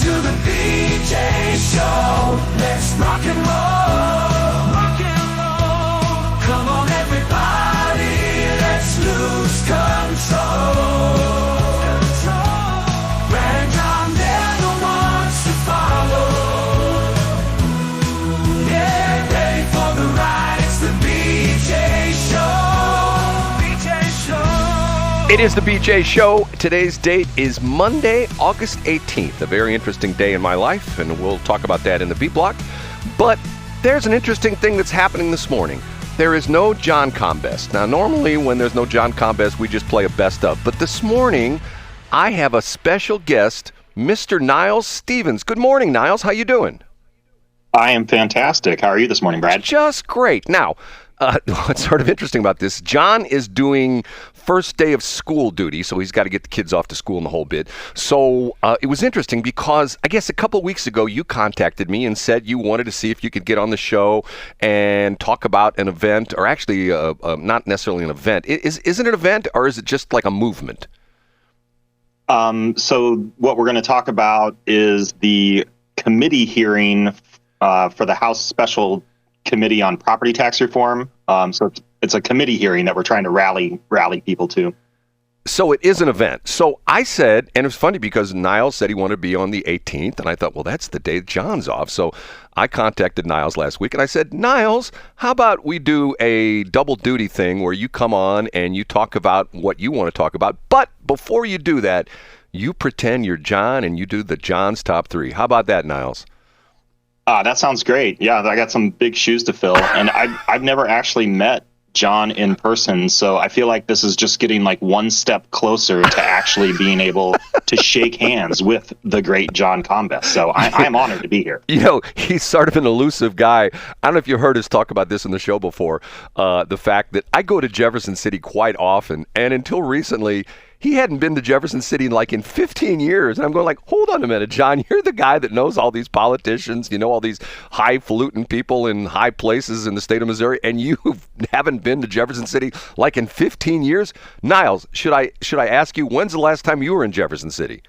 to the BJ Show. Let's rock and roll. Rock and roll. Come on, everybody. Let's lose control. Grand never wants to follow. Yeah, ready for the ride. It's the BJ Show. BJ Show. It is the BJ Show. Today's date is Monday, August 18th, a very interesting day in my life, and we'll talk about that in the B block. But there's an interesting thing that's happening this morning. There is no John Combest. Now, normally when there's no John Combest, we just play a best of. But this morning, I have a special guest, Mr. Niles Stephens. Good morning, Niles. How you doing? I am fantastic. How are you this morning, Brad? Just great. Now, what's sort of interesting about this, John is doing first day of school duty, so he's got to get the kids off to school and the whole bit. So it was interesting because I guess a couple of weeks ago you contacted me and said you wanted to see if you could get on the show and talk about an event, or actually not necessarily an event. Is it an event, or is it just like a movement? So what we're going to talk about is the committee hearing for the House Special Committee on Property Tax Reform. So it's a committee hearing that we're trying to rally people to. So it is an event. So I said, and it was funny because Niles said he wanted to be on the 18th, and I thought, well, that's the day John's off. So I contacted Niles last week, and I said, Niles, how about we do a double duty thing where you come on and you talk about what you want to talk about, but before you do that, you pretend you're John and you do the John's top three. How about that, Niles? That sounds great. Yeah, I got some big shoes to fill, and I've never actually met John in person, so I feel like this is just getting like one step closer to actually being able to shake hands with the great John Combest. So I'm honored to be here. You know, he's sort of an elusive guy. I don't know if you heard us talk about this in the show before, the fact that I go to Jefferson City quite often, and until recently, he hadn't been to Jefferson City in 15 years. And I'm going hold on a minute, John, you're the guy that knows all these politicians, you know, all these highfalutin people in high places in the state of Missouri, and you haven't been to Jefferson City in 15 years? Niles, should I ask you, when's the last time you were in Jefferson City?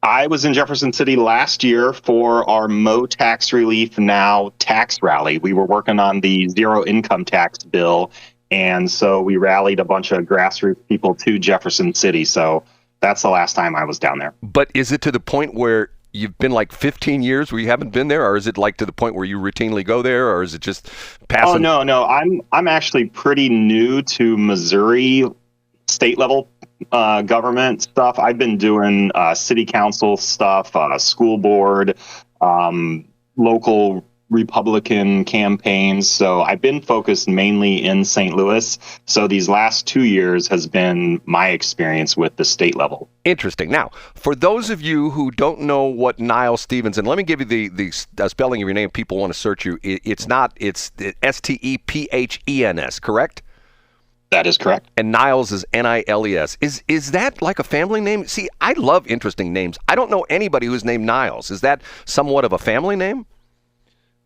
I was in Jefferson City last year for our Mo Tax Relief Now tax rally. We were working on the zero income tax bill, and so we rallied a bunch of grassroots people to Jefferson City. So that's the last time I was down there. But is it to the point where you've been 15 years where you haven't been there, or is it to the point where you routinely go there, or is it just passing? Oh, no. I'm actually pretty new to Missouri state level government stuff. I've been doing city council stuff, school board, local Republican campaigns. So I've been focused mainly in St. Louis. So these last 2 years has been my experience with the state level. Interesting. Now, for those of you who don't know what Niles Stephens, and let me give you the spelling of your name. People want to search you. It's Stephens, correct? That is correct. And Niles is Niles. Is that like a family name? See, I love interesting names. I don't know anybody who's named Niles. Is that somewhat of a family name?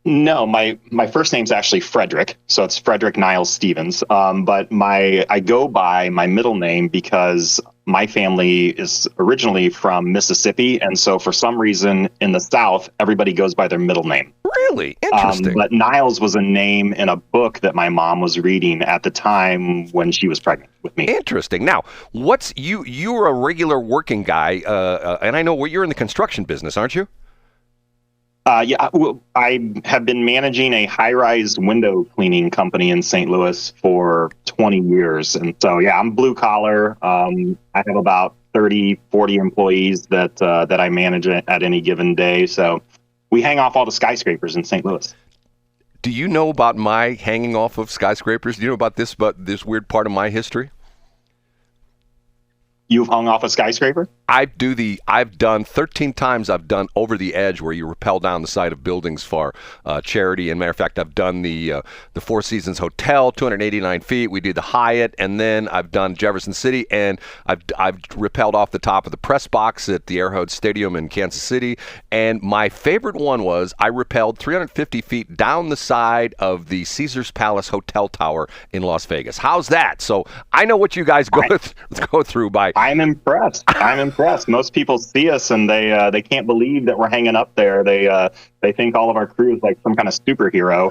No, my first name's actually Frederick, so it's Frederick Niles Stephens. But I go by my middle name because my family is originally from Mississippi, and so for some reason in the South, everybody goes by their middle name. Really? Interesting. But Niles was a name in a book that my mom was reading at the time when she was pregnant with me. Interesting. Now, you're a regular working guy, and I know you're in the construction business, aren't you? Yeah, I have been managing a high-rise window cleaning company in St. Louis for 20 years. And so, yeah, I'm blue collar. I have about 30, 40 employees that I manage at any given day. So we hang off all the skyscrapers in St. Louis. Do you know about my hanging off of skyscrapers? Do you know about this weird part of my history? You've hung off a skyscraper? I've done 13 times. I've done over the edge where you rappel down the side of buildings for charity. And matter of fact, I've done the Four Seasons Hotel, 289 feet. We did the Hyatt, and then I've done Jefferson City, and I've rappelled off the top of the press box at the Arrowhead Stadium in Kansas City. And my favorite one was I rappelled 350 feet down the side of the Caesars Palace Hotel Tower in Las Vegas. How's that? So I know what you guys go through by. I'm impressed. impressed. Most people see us and they can't believe that we're hanging up there. They think all of our crew is like some kind of superhero,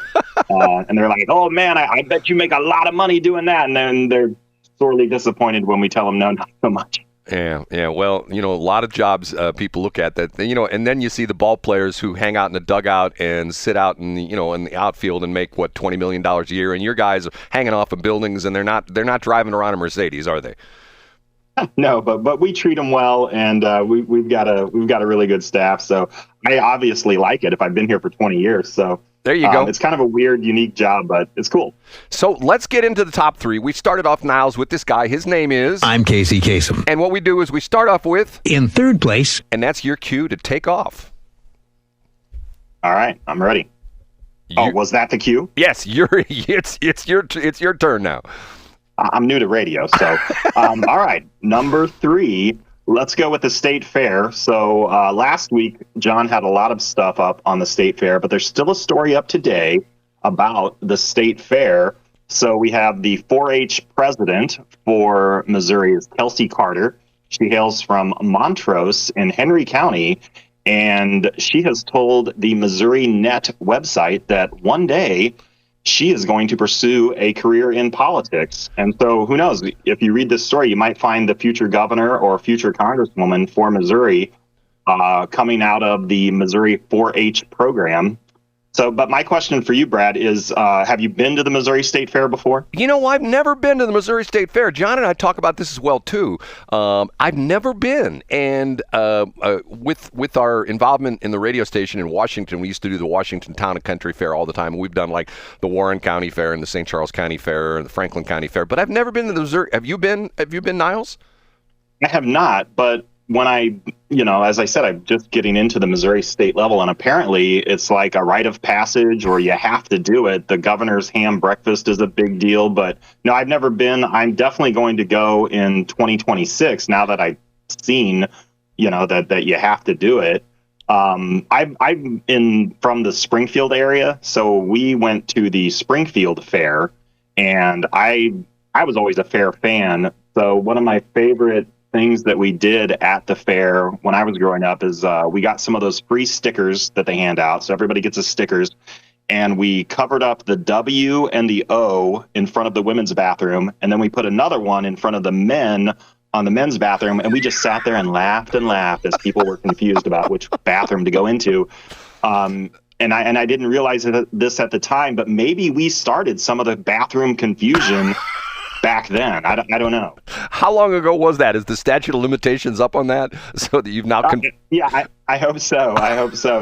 and they're like, "Oh man, I bet you make a lot of money doing that." And then they're sorely disappointed when we tell them no, not so much. Yeah. Well, a lot of jobs people look at that, and then you see the ball players who hang out in the dugout and sit out in the outfield and make what $20 million a year, and your guys are hanging off of buildings and they're not driving around a Mercedes, are they? No, but we treat them well, and we've got a really good staff. So I obviously like it. If I've been here for 20 years, so. There you go. It's kind of a weird, unique job, but it's cool. So let's get into the top three. We started off, Niles, with this guy. His name is... I'm Casey Kasem. And what we do is we start off with... In third place. And that's your cue to take off. All right, I'm ready. Was that the cue? Yes, it's your turn now. I'm new to radio, so... all right, number 3... Let's go with the state fair. So last week, John had a lot of stuff up on the state fair, but there's still a story up today about the state fair. So we have the 4-H president for Missouri is Kelsey Carter. She hails from Montrose in Henry County, and she has told the Missouri Net website that one day she is going to pursue a career in politics. And so who knows, if you read this story, you might find the future governor or future congresswoman for Missouri coming out of the Missouri 4-H program. So, but my question for you, Brad, is have you been to the Missouri State Fair before? I've never been to the Missouri State Fair. John and I talk about this as well, too. I've never been. And with our involvement in the radio station in Washington, we used to do the Washington Town and Country Fair all the time. We've done like the Warren County Fair and the St. Charles County Fair and the Franklin County Fair. But I've never been to the Missouri. Have you been, Niles? I have not, but when as I said, I'm just getting into the Missouri state level, and apparently it's like a rite of passage, or you have to do it. The governor's ham breakfast is a big deal, but no, I've never been. I'm definitely going to go in 2026 now that I've seen, that you have to do it. I'm from the Springfield area, so we went to the Springfield Fair, and I was always a fair fan. So one of my favorite things that we did at the fair when I was growing up is we got some of those free stickers that they hand out. So everybody gets the stickers, and we covered up the W and the O in front of the women's bathroom. And then we put another one in front of the men on the men's bathroom. And we just sat there and laughed as people were confused about which bathroom to go into. And I didn't realize this at the time, but maybe we started some of the bathroom confusion back then. I don't know. How long ago was that? Is the statute of limitations up on that so that you've now... Yeah, I hope so.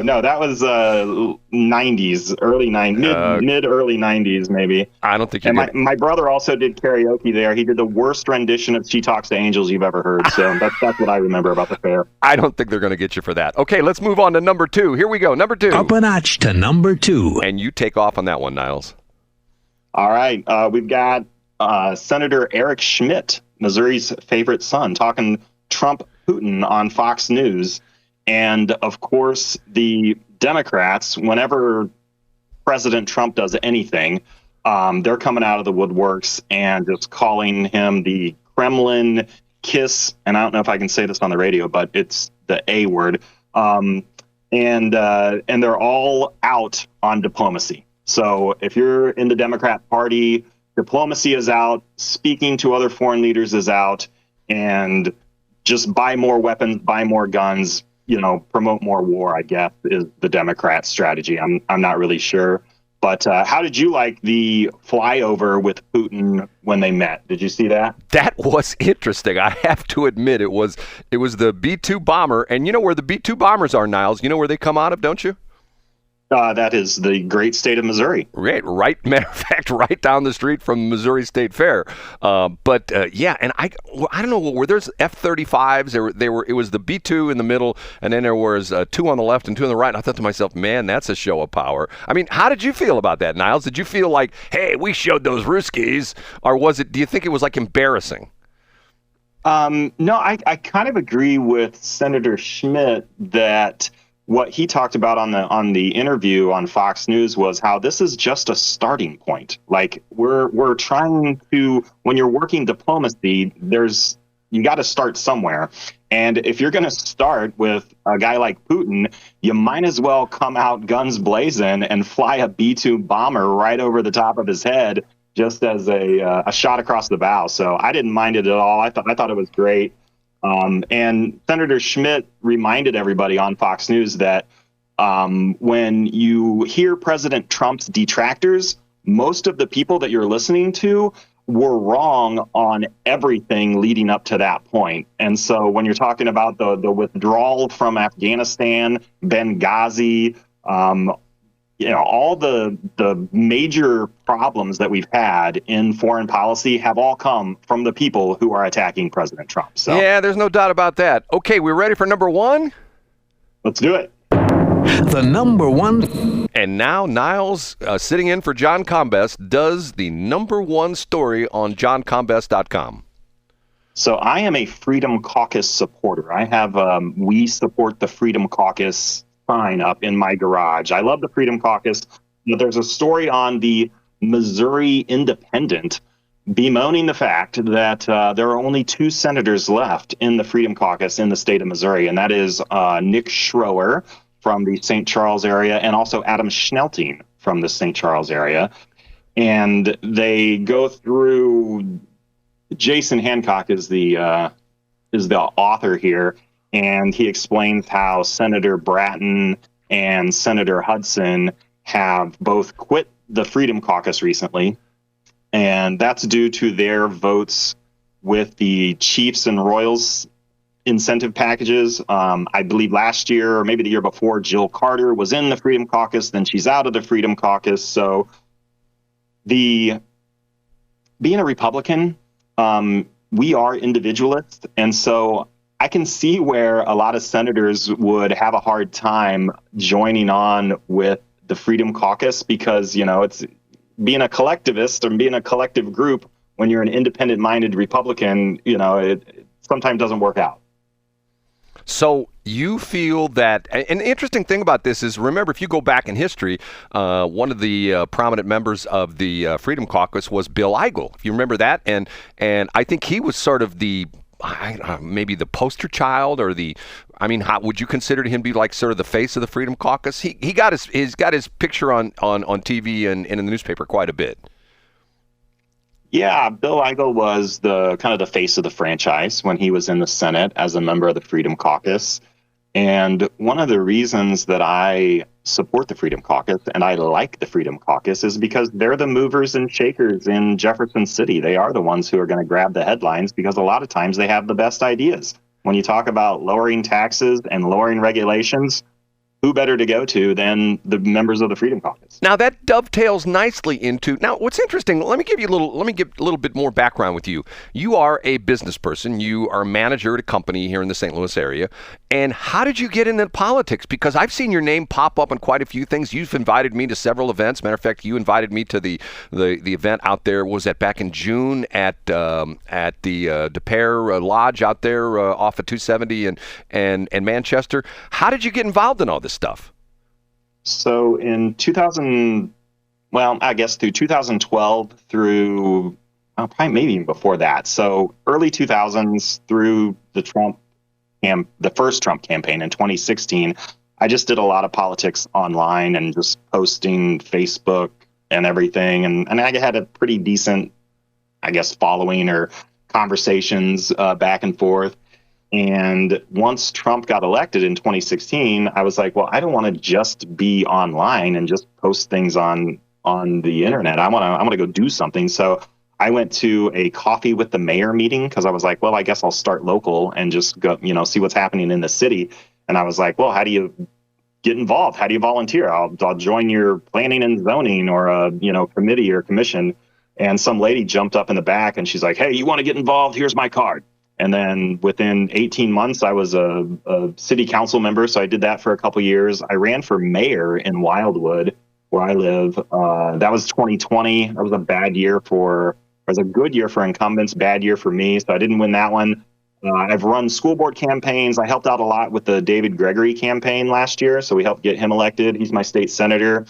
No, that was 90s, early 90s, mid-early 90s maybe. I don't think my brother also did karaoke there. He did the worst rendition of She Talks to Angels you've ever heard. So that's what I remember about the fair. I don't think they're going to get you for that. Okay, let's move on to number 2. Here we go. Number 2. Up a notch to number 2. And you take off on that one, Niles. All right. We've got Senator Eric Schmitt, Missouri's favorite son, talking Trump Putin on Fox News. And of course, the Democrats, whenever President Trump does anything, they're coming out of the woodworks and just calling him the Kremlin kiss. And I don't know if I can say this on the radio, but it's the A word. And they're all out on diplomacy. So if you're in the Democrat Party, diplomacy is out, speaking to other foreign leaders is out, and just buy more weapons, buy more guns, promote more war, I guess, is the Democrat strategy. I'm not really sure. But how did you like the flyover with Putin when they met? Did you see that? That was interesting. I have to admit, it was the B-2 bomber. And you know where the B-2 bombers are, Niles? You know where they come out of, don't you? That is the great state of Missouri. Right. Matter of fact, right down the street from Missouri State Fair. Yeah, and I don't know, were there's F-35s? It was the B-2 in the middle, and then there was 2 on the left and 2 on the right. And I thought to myself, man, that's a show of power. I mean, how did you feel about that, Niles? Did you feel like, hey, we showed those Ruskies, or do you think it was like embarrassing? No, I kind of agree with Senator Schmitt that what he talked about on the interview on Fox News was how this is just a starting point. Like we're trying to, when you're working diplomacy, you got to start somewhere. And if you're going to start with a guy like Putin, you might as well come out guns blazing and fly a B-2 bomber right over the top of his head, just as a shot across the bow. So I didn't mind it at all. I thought it was great. And Senator Schmitt reminded everybody on Fox News that when you hear President Trump's detractors, most of the people that you're listening to were wrong on everything leading up to that point. And so when you're talking about the withdrawal from Afghanistan, Benghazi, all the major problems that we've had in foreign policy have all come from the people who are attacking President Trump. So yeah, there's no doubt about that. Okay, we're ready for number one? Let's do it. The number one. And now Niles, sitting in for John Combest, does the number one story on johncombest.com. So I am a Freedom Caucus supporter. I have We Support the Freedom Caucus sign up in my garage. I love the Freedom Caucus. There's a story on the Missouri Independent bemoaning the fact that there are only 2 senators left in the Freedom Caucus in the state of Missouri, and that is Nick Schroer from the St. Charles area and also Adam Schnelting from the St. Charles area. And they go through, Jason Hancock is the author here, and he explains how Senator Bratton and Senator Hudson have both quit the Freedom Caucus recently, and that's due to their votes with the Chiefs and Royals incentive packages. I believe last year or maybe the year before, Jill Carter was in the Freedom Caucus, then she's out of the Freedom Caucus. So being a Republican, we are individualists, and so I can see where a lot of senators would have a hard time joining on with the Freedom Caucus because, it's being a collectivist or being a collective group when you're an independent-minded Republican, it sometimes doesn't work out. So you feel that, an interesting thing about this is, remember, if you go back in history, one of the prominent members of the Freedom Caucus was Bill Eigel. If you remember that, and I think he was sort of maybe the poster child, or how would you consider him to be like sort of the face of the Freedom Caucus? He got his picture on TV and in the newspaper quite a bit. Yeah, Bill Eigel was the kind of the face of the franchise when he was in the Senate as a member of the Freedom Caucus. And one of the reasons that I support the Freedom Caucus and I like the Freedom Caucus is because they're the movers and shakers in Jefferson City. They are the ones who are going to grab the headlines because a lot of times they have the best ideas. When you talk about lowering taxes and lowering regulations, who better to go to than the members of the Freedom Caucus? Now that dovetails nicely into, now what's interesting, let me give a little bit more background with you. You are a business person. You are a manager at a company here in the St. Louis area. And how did you get into politics? Because I've seen your name pop up on quite a few things. You've invited me to several events. Matter of fact, you invited me to the event out there. Was that back in June at the DePere Lodge out there off of 270 and Manchester? How did you get involved in all this stuff? So in 2012 through probably maybe even before that. So early 2000s through the first Trump campaign in 2016, I just did a lot of politics online and just posting Facebook and everything. And I had a pretty decent, following or conversations back and forth. And once Trump got elected in 2016, I was like, well, I don't want to just be online and just post things on the internet. I want to go do something. So I went to a coffee with the mayor meeting because I was like, well, I guess I'll start local and just go, see what's happening in the city. And I was like, well, how do you get involved? How do you volunteer? I'll join your planning and zoning or a committee or commission. And some lady jumped up in the back and she's like, hey, you want to get involved? Here's my card. And then within 18 months, I was a city council member. So I did that for a couple years. I ran for mayor in Wildwood, where I live. That was 2020. That was a bad year it was a good year for incumbents, bad year for me. So I didn't win that one. I've run school board campaigns. I helped out a lot with the David Gregory campaign last year. So we helped get him elected. He's my state senator.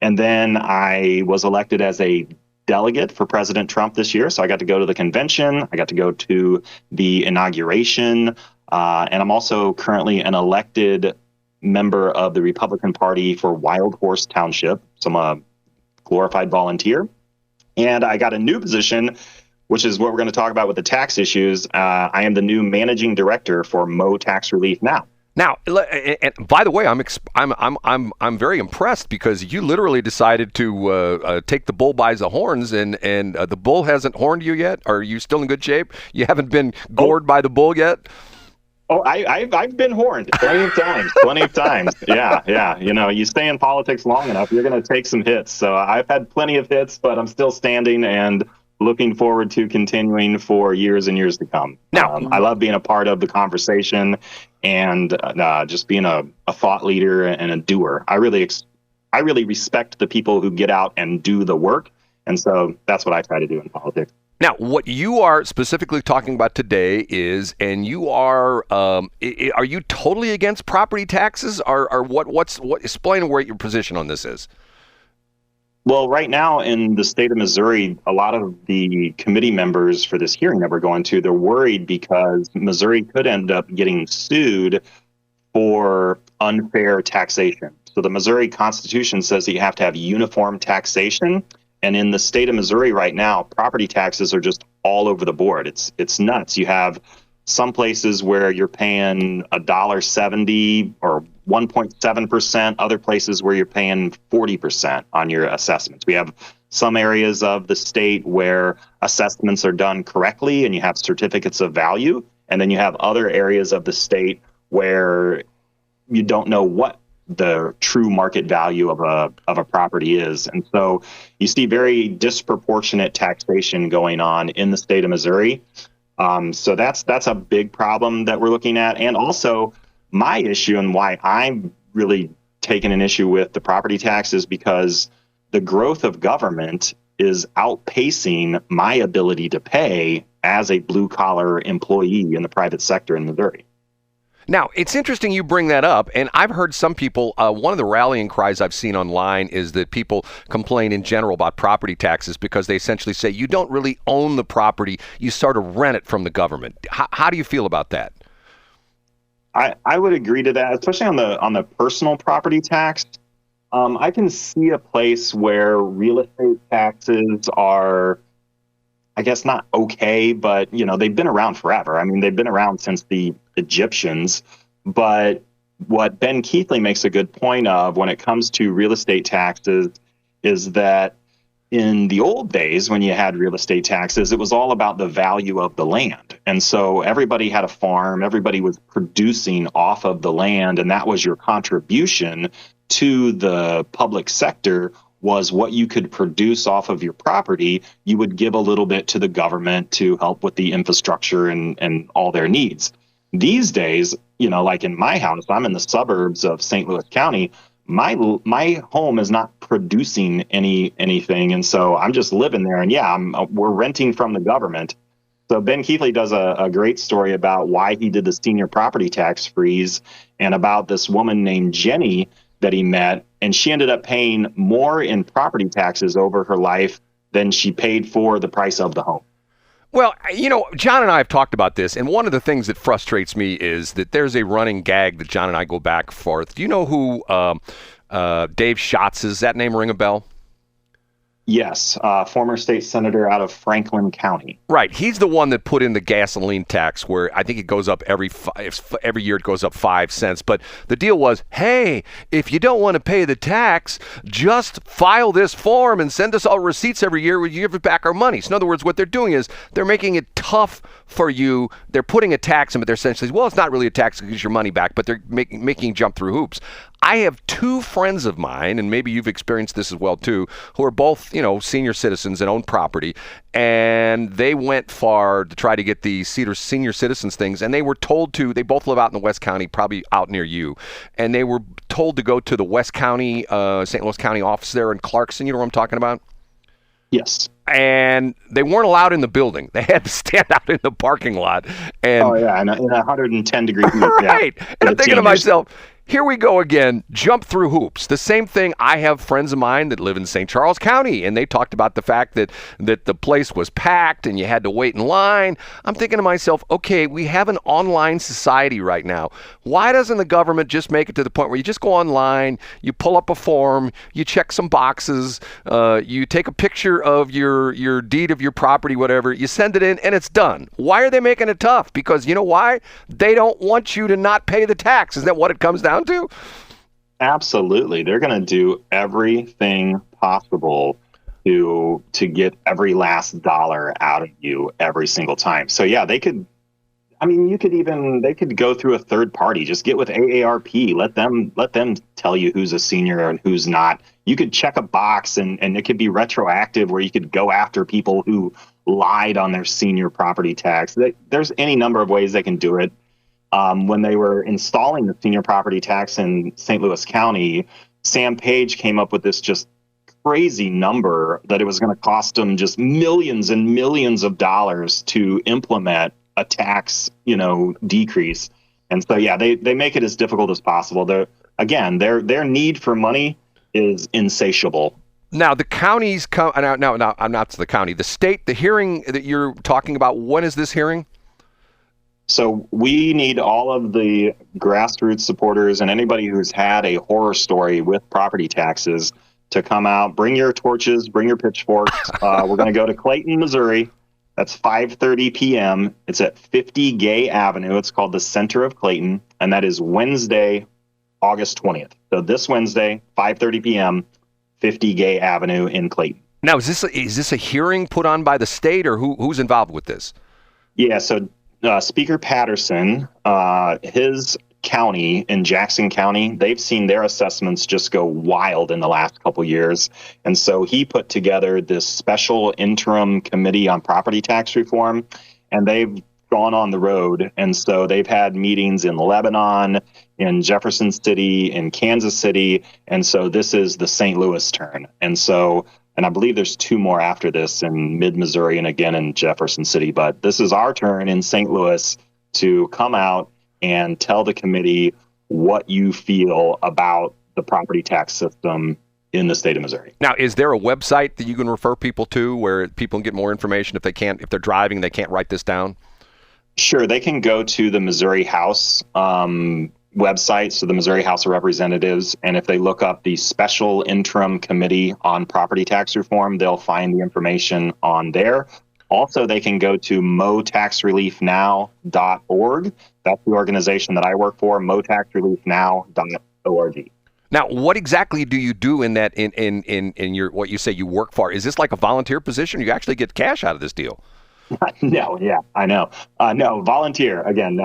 And then I was elected as a delegate for President Trump this year. So I got to go to the convention. I got to go to the inauguration. And I'm also currently an elected member of the Republican Party for Wild Horse Township. So I'm a glorified volunteer. And I got a new position, which is what we're going to talk about with the tax issues. I am the new managing director for Mo Tax Relief Now. Now, and by the way, I'm very impressed because you literally decided to take the bull by the horns, and the bull hasn't horned you yet. Are you still in good shape? You haven't been gored by the bull yet? Oh, I've been horned plenty of times. Yeah. You know, you stay in politics long enough, you're going to take some hits. So I've had plenty of hits, but I'm still standing and looking forward to continuing for years and years to come. Now, I love being a part of the conversation and just being a thought leader and a doer. I really respect the people who get out and do the work. And so that's what I try to do in politics. Now, what you are specifically talking about today is, and you are you totally against property taxes, or what? Explain where your position on this is. Well, right now in the state of Missouri, a lot of the committee members for this hearing that we're going to, they're worried because Missouri could end up getting sued for unfair taxation. So the Missouri Constitution says that you have to have uniform taxation. And in the state of Missouri right now, property taxes are just all over the board. It's nuts. You have some places where you're paying $1.70 or 1.7%, other places where you're paying 40% on your assessments. We have some areas of the state where assessments are done correctly and you have certificates of value. And then you have other areas of the state where you don't know what the true market value of a property is. And so you see very disproportionate taxation going on in the state of Missouri. So that's a big problem that we're looking at. And also my issue and why I'm really taking an issue with the property tax is because the growth of government is outpacing my ability to pay as a blue collar employee in the private sector in Missouri. Now, it's interesting you bring that up, and I've heard some people, one of the rallying cries I've seen online is that people complain in general about property taxes because they essentially say you don't really own the property, you sort of rent it from the government. How do you feel about that? I would agree to that, especially on the personal property tax. I can see a place where real estate taxes are, I guess, not okay, but they've been around forever. I mean, they've been around since the Egyptians. But what Ben Keathley makes a good point of when it comes to real estate taxes is that in the old days, when you had real estate taxes, it was all about the value of the land. And so everybody had a farm, everybody was producing off of the land, and that was your contribution to the public sector was what you could produce off of your property. You would give a little bit to the government to help with the infrastructure and all their needs. These days, like in my house, I'm in the suburbs of St. Louis County. My home is not producing anything, and so I'm just living there. And we're renting from the government. So Ben Keathley does a great story about why he did the senior property tax freeze and about this woman named Jenny that he met, and she ended up paying more in property taxes over her life than she paid for the price of the home. Well, John and I have talked about this, and one of the things that frustrates me is that there's a running gag that John and I go back and forth. Do you know who Dave Schatz is? Does that name ring a bell? Yes, former state senator out of Franklin County. Right. He's the one that put in the gasoline tax where I think it goes up every year it goes up 5 cents. But the deal was, hey, if you don't want to pay the tax, just file this form and send us all receipts every year where you give back our money. So in other words, what they're doing is they're making it tough for you. They're putting a tax in, but they're essentially, well, it's not really a tax because your money back, but they're making you jump through hoops. I have two friends of mine, and maybe you've experienced this as well too, who are both, senior citizens and own property, and they went far to try to get the senior citizens things, and they were told to, they both live out in the West County, probably out near you, and they were told to go to the West County, St. Louis County office there in Clarkson, you know what I'm talking about? Yes. And they weren't allowed in the building. They had to stand out in the parking lot. And in 110 degree heat. Right. Yeah. And I'm thinking to myself, here we go again, jump through hoops. The same thing, I have friends of mine that live in St. Charles County, and they talked about the fact that the place was packed and you had to wait in line. I'm thinking to myself, okay, we have an online society right now. Why doesn't the government just make it to the point where you just go online, you pull up a form, you check some boxes, you take a picture of your deed of your property, whatever, you send it in, and it's done. Why are they making it tough? Because you know why? They don't want you to not pay the tax. Is that what it comes down to? Absolutely. They're going to do everything possible to get every last dollar out of you every single time. So yeah, they could go through a third party, just get with AARP, let them tell you who's a senior and who's not. You could check a box and it could be retroactive where you could go after people who lied on their senior property tax. There's any number of ways they can do it. When they were installing the senior property tax in St. Louis County, Sam Page came up with this just crazy number that it was going to cost them just millions and millions of dollars to implement a tax, decrease. And so, yeah, they make it as difficult as possible. Their need for money is insatiable. Now, the counties come. No, I'm not to the county. The state, the hearing that you're talking about, when is this hearing? So we need all of the grassroots supporters and anybody who's had a horror story with property taxes to come out. Bring your torches, bring your pitchforks. We're going to go to Clayton, Missouri. That's 5:30 p.m. It's at 50 Gay Avenue. It's called the Center of Clayton, and that is Wednesday, August 20th. So this Wednesday, 5:30 p.m., 50 Gay Avenue in Clayton. Now, is this a hearing put on by the state, or who's involved with this? Yeah, so Speaker Patterson, his county in Jackson County, they've seen their assessments just go wild in the last couple years. And so he put together this special interim committee on property tax reform, and they've gone on the road. And so they've had meetings in Lebanon, in Jefferson City, in Kansas City. And so this is the St. Louis turn. And I believe there's two more after this in mid-Missouri and again in Jefferson City. But this is our turn in St. Louis to come out and tell the committee what you feel about the property tax system in the state of Missouri. Now, is there a website that you can refer people to where people can get more information if they're driving, they can't write this down? Sure. They can go to the Missouri House website, so the Missouri House of Representatives, and if they look up the Special Interim Committee on Property Tax Reform, they'll find the information on there. Also, they can go to motaxreliefnow.org. That's the organization that I work for, motaxreliefnow.org. Now, what exactly do you do in that in your what you say you work for? Is this like a volunteer position? You actually get cash out of this deal? No, yeah, I know. No, volunteer. Again, no,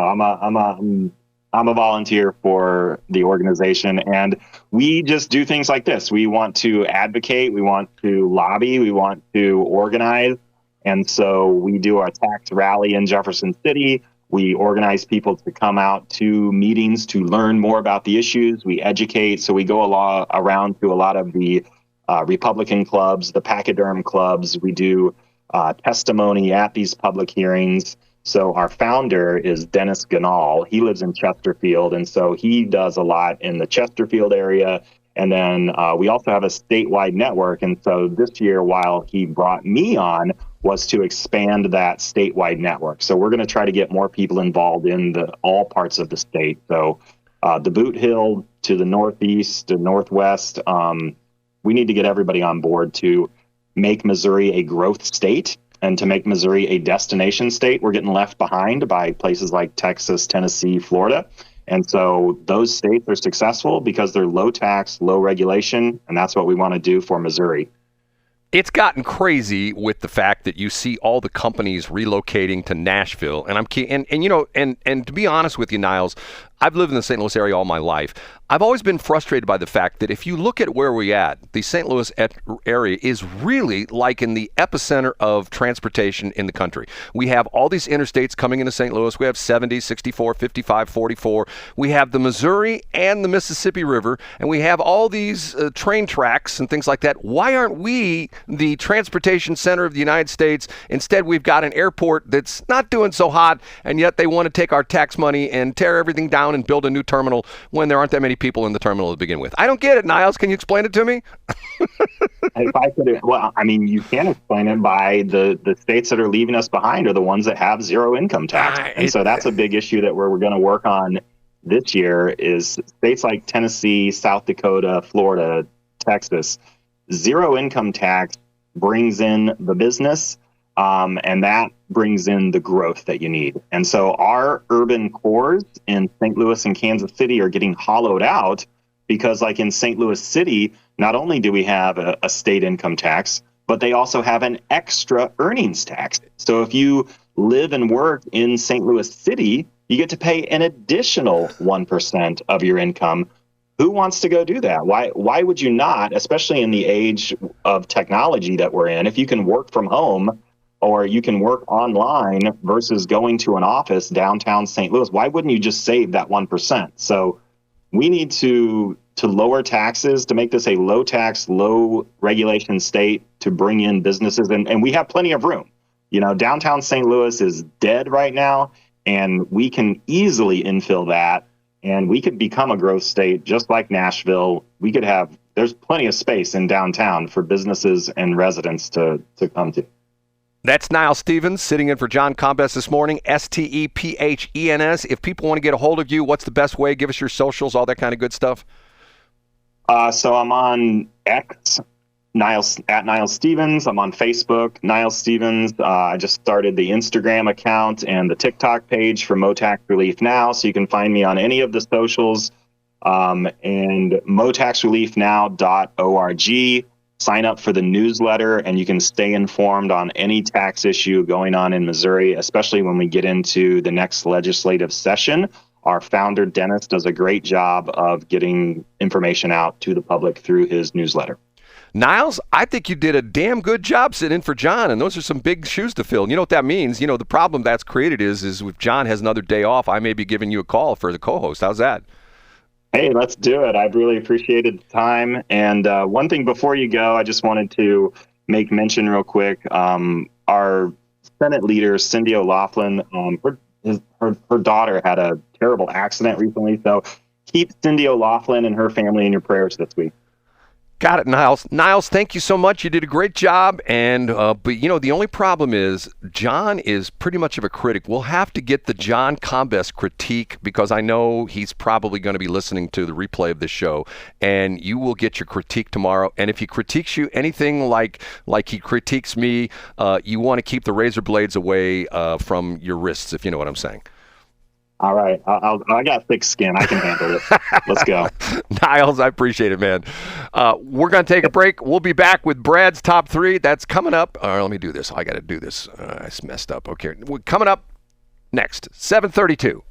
I'm a volunteer for the organization, and we just do things like this. We want to advocate, we want to lobby, we want to organize, and so we do our tax rally in Jefferson City. We organize people to come out to meetings to learn more about the issues. We educate, so we go around to a lot of the Republican clubs, the pachyderm clubs. We do testimony at these public hearings. So our founder is Dennis Ganal. He lives in Chesterfield, and so he does a lot in the Chesterfield area. And then we also have a statewide network. And so this year, while he brought me on, was to expand that statewide network. So we're going to try to get more people involved in all parts of the state. So the Boot Hill to the northeast, the northwest, we need to get everybody on board to make Missouri a growth state and to make Missouri a destination state. We're getting left behind by places like Texas, Tennessee, Florida. And so those states are successful because they're low tax, low regulation, and that's what we want to do for Missouri. It's gotten crazy with the fact that you see all the companies relocating to Nashville, and and to be honest with you, Niles, I've lived in the St. Louis area all my life. I've always been frustrated by the fact that if you look at where we're at, the St. Louis area is really like in the epicenter of transportation in the country. We have all these interstates coming into St. Louis. We have 70, 64, 55, 44. We have the Missouri and the Mississippi River, and we have all these train tracks and things like that. Why aren't we the transportation center of the United States? Instead, we've got an airport that's not doing so hot, and yet they want to take our tax money and tear everything down down and build a new terminal when there aren't that many people in the terminal to begin with? I don't get it, Niles. Can you explain it to me? If I could, well, I mean, you can explain it by the states that are leaving us behind are the ones that have zero income tax. And so that's a big issue that we're going to work on this year is states like Tennessee, South Dakota, Florida, Texas. Zero income tax brings in the business, and that brings in the growth that you need. And so our urban cores in St. Louis and Kansas City are getting hollowed out because, like in St. Louis City, not only do we have a state income tax, but they also have an extra earnings tax. So if you live and work in St. Louis City, you get to pay an additional 1% of your income. Who wants to go do that? Why would you not, especially in the age of technology that we're in, if you can work from home or you can work online versus going to an office downtown St. Louis, why wouldn't you just save that 1%? So we need to lower taxes, to make this a low tax, low regulation state, to bring in businesses. And we have plenty of room. Downtown St. Louis is dead right now, and we can easily infill that. And we could become a growth state just like Nashville. There's plenty of space in downtown for businesses and residents to come to. That's Niles Stephens sitting in for John Combest this morning, Stephens. If people want to get a hold of you, what's the best way? Give us your socials, all that kind of good stuff. So I'm on X, at Niles Stephens. I'm on Facebook, Niles Stephens. I just started the Instagram account and the TikTok page for MoTax Relief Now, so you can find me on any of the socials. And motaxreliefnow.org. Sign up for the newsletter, and you can stay informed on any tax issue going on in Missouri, especially when we get into the next legislative session. Our founder, Dennis, does a great job of getting information out to the public through his newsletter. Niles, I think you did a damn good job sitting in for John, and those are some big shoes to fill. And you know what that means? The problem that's created is if John has another day off, I may be giving you a call for the co-host. How's that? Hey, let's do it. I've really appreciated the time. And one thing before you go, I just wanted to make mention real quick. Our Senate leader, Cindy O'Laughlin, her daughter had a terrible accident recently. So keep Cindy O'Laughlin and her family in your prayers this week. Got it, Niles. Niles, thank you so much. You did a great job. And but the only problem is John is pretty much of a critic. We'll have to get the John Combest critique because I know he's probably going to be listening to the replay of this show. And you will get your critique tomorrow. And if he critiques you anything like he critiques me, you want to keep the razor blades away from your wrists, if you know what I'm saying. All right. I got thick skin. I can handle it. Let's go. Niles, I appreciate it, man. We're going to take a break. We'll be back with Brad's Top 3. That's coming up. All right, let me do this. I got to do this. I messed up. Okay. Coming up next, 7:32.